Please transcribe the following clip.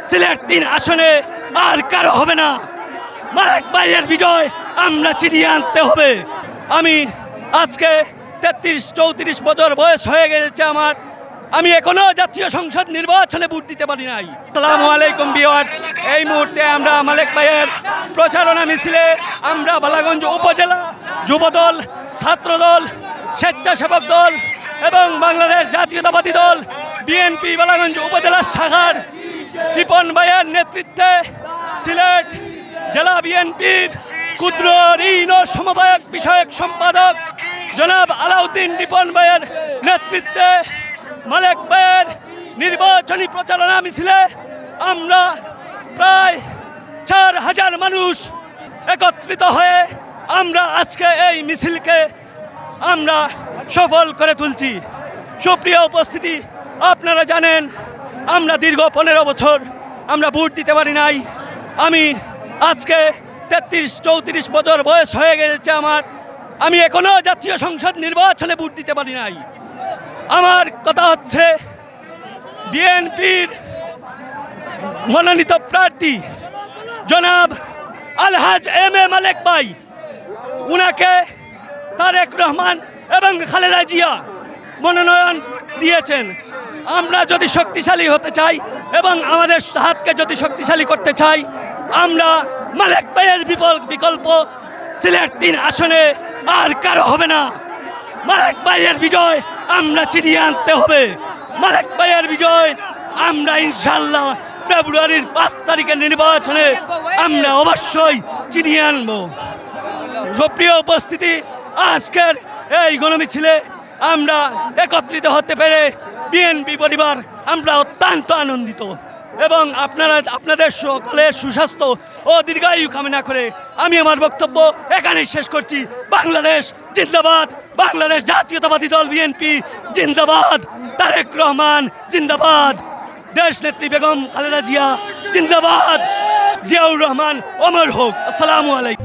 সিলেট ৩ আসনে আর কারো হবে না। মালেক ভাইয়ের বিজয় আমরা ছিনিয়ে আনতে হবে। আমি আজকে ৩৩-৩৪ বছর বয়স হয়ে গেছে আমার, আমি এখনো জাতীয় সংসদ নির্বাচনে ভোট দিতে পারি নাই। আসসালামু আলাইকুম ভিউয়ার্স, এই মুহূর্তে আমরা মালেক ভাইয়ের প্রচারণা মিছিলে আমরা বালাগঞ্জ উপজেলা যুবদল, ছাত্রদল, স্বেচ্ছাসেবক দল এবং বাংলাদেশ জাতীয়তাবাদী দল বিএনপি বালাগঞ্জ উপজেলা শাখার রিপন ভাইয়ের নেতৃত্বে সিলেট জেলা বিএনপির ক্ষুদ্র ঋণ ও সমবায়ক বিষয়ক সম্পাদক জনাব আলাউদ্দিন রিপন ভাইয়ের নেতৃত্বে মালেক ভাইয়ের নির্বাচনী প্রচারণা মিছিলে আমরা প্রায় ৪,০০০ মানুষ একত্রিত হয়ে আমরা আজকে এই মিছিলকে আমরা সফল করে তুলছি। সুপ্রিয় উপস্থিতি, আপনারা জানেন আমরা দীর্ঘ ১৫ বছর আমরা ভোট দিতে পারি নাই। আমি আজকে ৩৩-৩৪ বছর বয়স হয়ে গেছে আমার, আমি এখনো জাতীয় সংসদ নির্বাচনে ভোট দিতে পারি নাই। আমার কথা হচ্ছে বিএনপির মনোনীত প্রার্থী জনাব আলহাজ এম এ মালেক ভাই, উনাকে তারেক রহমান এবং খালেদা জিয়া মনোনয়ন দিয়েছেন। আমরা যদি শক্তিশালী হতে চাই এবং আমাদের হাতকে যদি শক্তিশালী করতে চাই, আমরা মালেক ভাইয়ের বিকল্প সিলেট ৩ আসনে আর কারো হবে না। মালেক ভাইয়ের বিজয় আমরা ছিনিয়ে আনতে হবে। মালেক ভাইয়ের বিজয় আমরা ইনশাল্লাহ ফেব্রুয়ারির ৫ তারিখের নির্বাচনে আমরা অবশ্যই ছিনিয়ে আনব। সুপ্রিয় উপস্থিতি, আজকের এই গণমিছিলে আমরা একত্রিত হতে পেরে বিএনপি পরিবার আমরা অত্যন্ত আনন্দিত এবং আপনাদের সকলের সুস্বাস্থ্য ও দীর্ঘায়ু কামনা করে আমি আমার বক্তব্য এখানেই শেষ করছি। বাংলাদেশ জিন্দাবাদ, বাংলাদেশ জাতীয়তাবাদী দল বিএনপি জিন্দাবাদ, তারেক রহমান জিন্দাবাদ, দেশ নেত্রী বেগম খালেদা জিয়া জিন্দাবাদ, জিয়াউর রহমান অমর হোক। আসসালামু আলাইকুম।